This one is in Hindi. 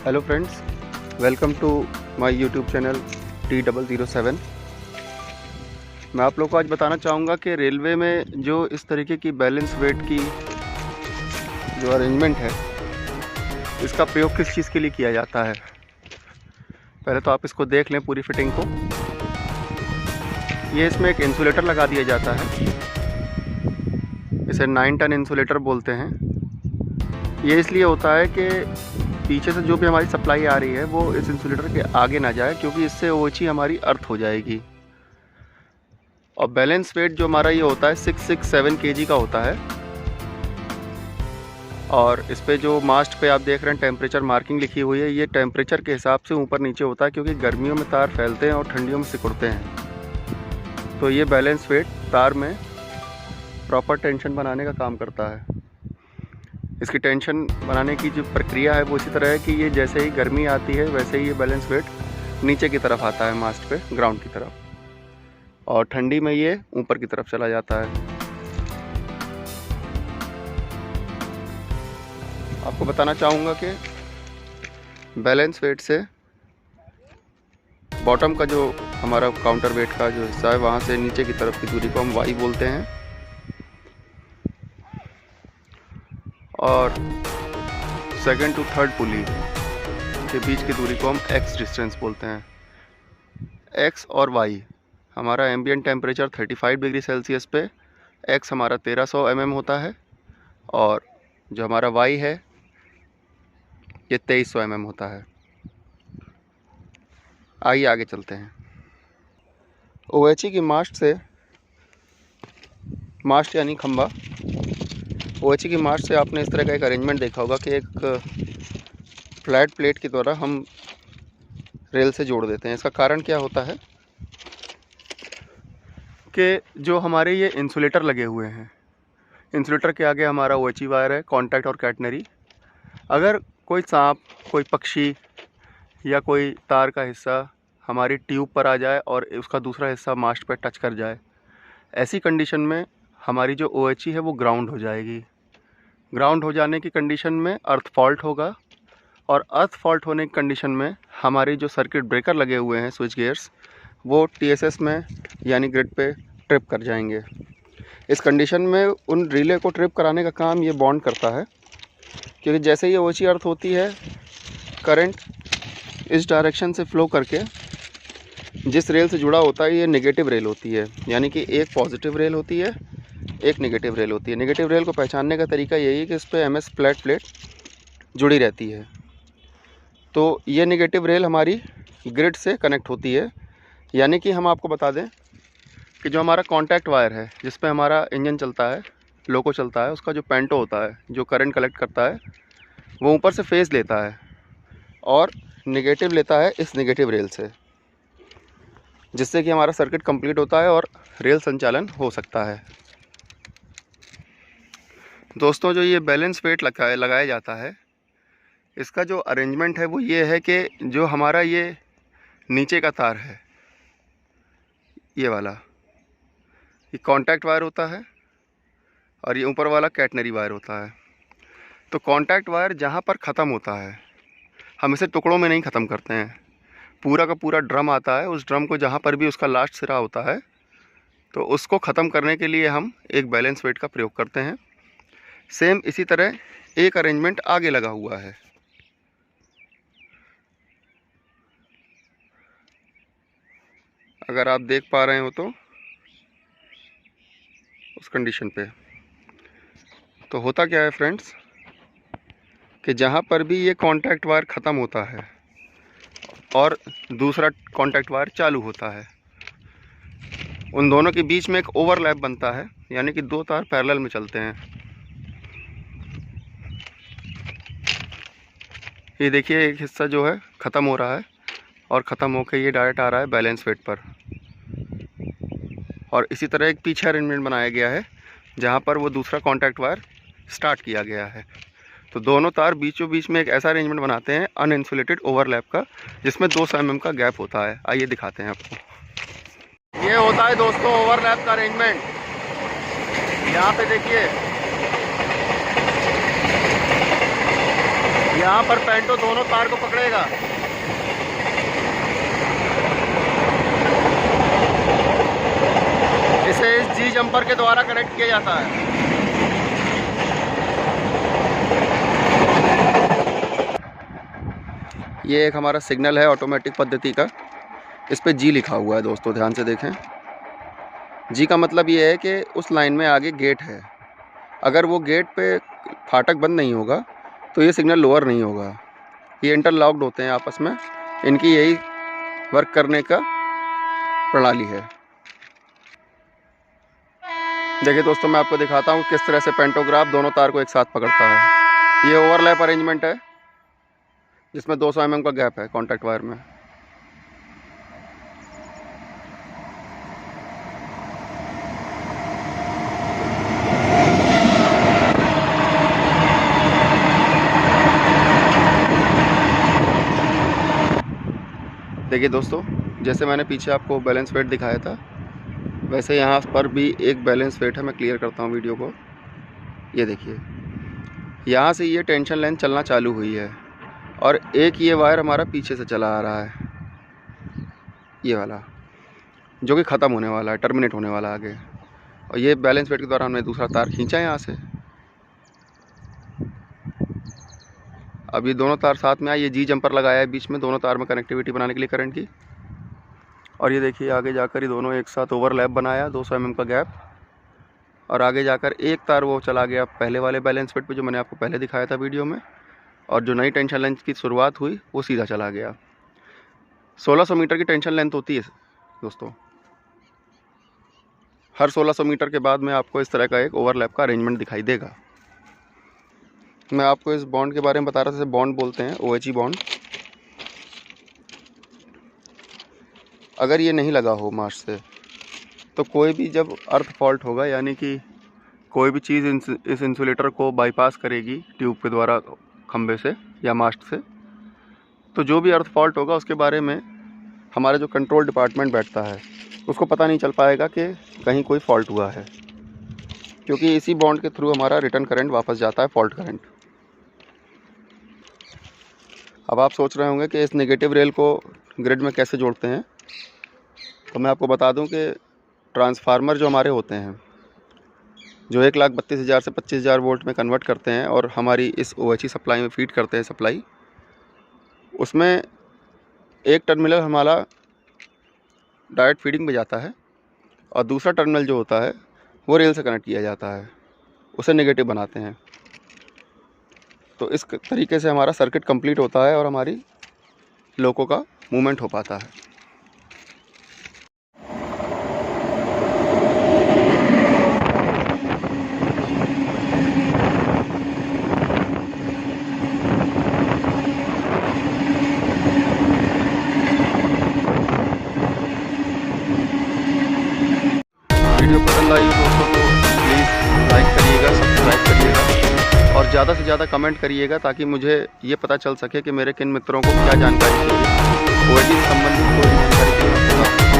Hello friends, welcome to my YouTube channel T007। मैं आप लोग को आज बताना चाहूँगा कि रेलवे में जो इस तरीके की बैलेंस वेट की जो अरेंजमेंट है, इसका प्रयोग किस चीज़ के लिए किया जाता है। पहले तो आप इसको देख लें पूरी फिटिंग को। ये इसमें एक इंसुलेटर लगा दिया जाता है, इसे 9 टन इंसुलेटर बोलते हैं। ये इसलिए होता है कि पीछे से जो भी हमारी सप्लाई आ रही है वो इस इंसुलेटर के आगे ना जाए, क्योंकि इससे ओछी हमारी अर्थ हो जाएगी। और बैलेंस वेट जो हमारा ये होता है 667 kg का होता है। और इस पे जो मास्ट पे आप देख रहे हैं टेम्परेचर मार्किंग लिखी हुई है, ये टेम्परेचर के हिसाब से ऊपर नीचे होता है, क्योंकि गर्मियों में तार फैलते हैं और ठंडियों में सिकुड़ते हैं। तो ये बैलेंस वेट तार में प्रॉपर टेंशन बनाने का काम करता है। इसकी टेंशन बनाने की जो प्रक्रिया है वो इसी तरह है कि ये जैसे ही गर्मी आती है वैसे ही ये बैलेंस वेट नीचे की तरफ आता है मास्ट पे, ग्राउंड की तरफ, और ठंडी में ये ऊपर की तरफ चला जाता है। आपको बताना चाहूँगा कि बैलेंस वेट से बॉटम का जो हमारा काउंटर वेट का जो हिस्सा है वहाँ से नीचे की तरफ की दूरी को हम वाई बोलते हैं, और सेकंड टू थर्ड पुली के बीच की दूरी को हम एक्स डिस्टेंस बोलते हैं। एक्स और वाई, हमारा एम्बिएंट टेम्परेचर 35 डिग्री सेल्सियस पे एक्स हमारा 1300 mm होता है, और जो हमारा वाई है ये 2300 mm होता है। आइए आगे चलते हैं। OHE की मास्ट से, मास्ट यानी खंभा, OHE की मास्ट से आपने इस तरह का एक अरेंजमेंट देखा होगा कि एक फ्लैट प्लेट की द्वारा हम रेल से जोड़ देते हैं। इसका कारण क्या होता है कि जो हमारे ये इंसुलेटर लगे हुए हैं, इंसुलेटर के आगे हमारा OHE वायर है, कॉन्टैक्ट और कैटनरी। अगर कोई सांप, कोई पक्षी या कोई तार का हिस्सा हमारी ट्यूब पर आ जाए और उसका दूसरा हिस्सा मास्ट पर टच कर जाए, ऐसी कंडीशन में हमारी जो OHE है वो ग्राउंड हो जाएगी। ग्राउंड हो जाने की कंडीशन में अर्थ फॉल्ट होगा, और अर्थ फॉल्ट होने की कंडीशन में हमारी जो सर्किट ब्रेकर लगे हुए हैं, स्विच गियर्स, वो TSS में यानी ग्रिड पे ट्रिप कर जाएंगे। इस कंडीशन में उन रिले को ट्रिप कराने का काम ये बॉन्ड करता है, क्योंकि जैसे ये OHE अर्थ होती है, करंट इस डायरेक्शन से फ्लो करके जिस रेल से जुड़ा होता है ये नेगेटिव रेल होती है, यानी कि एक पॉजिटिव रेल होती है, एक नेगेटिव रेल होती है। नेगेटिव रेल को पहचानने का तरीका यही है कि इस पर MS फ्लैट प्लेट जुड़ी रहती है। तो ये नेगेटिव रेल हमारी ग्रिड से कनेक्ट होती है, यानी कि हम आपको बता दें कि जो हमारा कॉन्टैक्ट वायर है जिस पे हमारा इंजन चलता है, लोको चलता है, उसका जो पेंटो होता है जो करंट कलेक्ट करता है, वो ऊपर से फेज़ लेता है और नेगेटिव लेता है इस नेगेटिव रेल से, जिससे कि हमारा सर्किट कंप्लीट होता है और रेल संचालन हो सकता है। दोस्तों, जो ये बैलेंस वेट लगाया जाता है, इसका जो अरेंजमेंट है वो ये है कि जो हमारा ये नीचे का तार है, ये वाला, ये कॉन्टैक्ट वायर होता है और ये ऊपर वाला कैटनरी वायर होता है। तो कॉन्टैक्ट वायर जहाँ पर ख़त्म होता है, हम इसे टुकड़ों में नहीं ख़त्म करते हैं, पूरा का पूरा ड्रम आता है, उस ड्रम को जहाँ पर भी उसका लास्ट सिरा होता है, तो उसको ख़त्म करने के लिए हम एक बैलेंस वेट का प्रयोग करते हैं। सेम इसी तरह एक अरेंजमेंट आगे लगा हुआ है। अगर आप देख पा रहे हो तो उस कंडीशन पे तो होता क्या है फ्रेंड्स, कि जहाँ पर भी ये कॉन्टैक्ट वायर ख़त्म होता है और दूसरा कॉन्टैक्ट वायर चालू होता है, उन दोनों के बीच में एक ओवरलैप बनता है, यानी कि दो तार पैरेलल में चलते हैं। ये देखिए, एक हिस्सा जो है ख़त्म हो रहा है और ख़त्म होकर ये डायरेक्ट आ रहा है बैलेंस वेट पर। और इसी तरह एक पीछे अरेंजमेंट बनाया गया है जहाँ पर वो दूसरा कॉन्टैक्ट वायर स्टार्ट किया गया है। तो दोनों तार बीचों बीच में एक ऐसा अरेंजमेंट बनाते हैं अनइंसुलेटेड ओवरलैप का, जिसमें 200 mm का गैप होता है। आइए दिखाते हैं आपको। ये होता है दोस्तों ओवरलैप का अरेंजमेंट। यहाँ पे देखिए, यहाँ पर पेंटो दोनों तार को पकड़ेगा। इसे इस जी जंपर के द्वारा कनेक्ट किया जाता है। ये एक हमारा सिग्नल है ऑटोमेटिक पद्धति का। इस पे जी लिखा हुआ है दोस्तों, ध्यान से देखें। जी का मतलब ये है कि उस लाइन में आगे गेट है। अगर वो गेट पे फाटक बंद नहीं होगा तो ये सिग्नल लोअर नहीं होगा। ये इंटरलॉक्ड होते हैं आपस में, इनकी यही वर्क करने का प्रणाली है। देखिए दोस्तों, मैं आपको दिखाता हूँ किस तरह से पेंटोग्राफ दोनों तार को एक साथ पकड़ता है। ये ओवरलैप अरेंजमेंट है जिसमें 200 mm का गैप है कॉन्टैक्ट वायर में। देखिए दोस्तों, जैसे मैंने पीछे आपको बैलेंस वेट दिखाया था, वैसे यहाँ पर भी एक बैलेंस वेट है। मैं क्लियर करता हूँ वीडियो को। ये देखिए, यहाँ से ये टेंशन लाइन चलना चालू हुई है और एक ये वायर हमारा पीछे से चला आ रहा है, ये वाला, जो कि ख़त्म होने वाला है, टर्मिनेट होने वाला आगे। और ये बैलेंस वेट के द्वारा हमने दूसरा तार खींचा है यहाँ से। अब ये दोनों तार साथ में आए, ये जी जंपर लगाया है बीच में दोनों तार में कनेक्टिविटी बनाने के लिए करंट की। और ये देखिए, आगे जाकर ये दोनों एक साथ ओवरलैप बनाया, 200 mm का गैप। और आगे जाकर एक तार वो चला गया पहले वाले बैलेंस वेट पे, जो मैंने आपको पहले दिखाया था वीडियो में। और जो नई टेंशन लेंथ की शुरुआत हुई वो सीधा चला गया। 1600 मीटर की टेंशन लेंथ होती है दोस्तों। हर 1600 मीटर के बाद में आपको इस तरह का एक ओवरलैप का अरेंजमेंट दिखाई देगा। मैं आपको इस बॉन्ड के बारे में बता रहा था, इसे बॉन्ड बोलते हैं, OHE बॉन्ड। अगर ये नहीं लगा हो मास्ट से तो कोई भी जब अर्थ फॉल्ट होगा, यानी कि कोई भी चीज़ इस इंसुलेटर को बाईपास करेगी ट्यूब के द्वारा खंबे से या मास्ट से, तो जो भी अर्थ फॉल्ट होगा उसके बारे में हमारा जो कंट्रोल डिपार्टमेंट बैठता है उसको पता नहीं चल पाएगा कि कहीं कोई फॉल्ट हुआ है, क्योंकि इसी बॉन्ड के थ्रू हमारा रिटर्न करंट वापस जाता है, फॉल्ट करंट। अब आप सोच रहे होंगे कि इस नेगेटिव रेल को ग्रिड में कैसे जोड़ते हैं। तो मैं आपको बता दूं कि ट्रांसफार्मर जो हमारे होते हैं, जो 1,32,000 से 25,000 वोल्ट में कन्वर्ट करते हैं और हमारी इस OHE सप्लाई में फीड करते हैं सप्लाई, उसमें एक टर्मिनल हमारा डायरेक्ट फीडिंग में जाता है और दूसरा टर्मिनल जो होता है वो रेल से कनेक्ट किया जाता है, उसे नेगेटिव बनाते हैं। तो इस तरीके से हमारा सर्किट कंप्लीट होता है और हमारी लोको का मूवमेंट हो पाता है। वीडियो पसंद आई दोस्तों तो प्लीज़ लाइक करिएगा, सब्सक्राइब करिएगा और ज़्यादा से ज़्यादा कमेंट करिएगा, ताकि मुझे ये पता चल सके कि मेरे किन मित्रों को क्या जानकारी चाहिए, OHE से संबंधित कोई जानकारी चाहिए।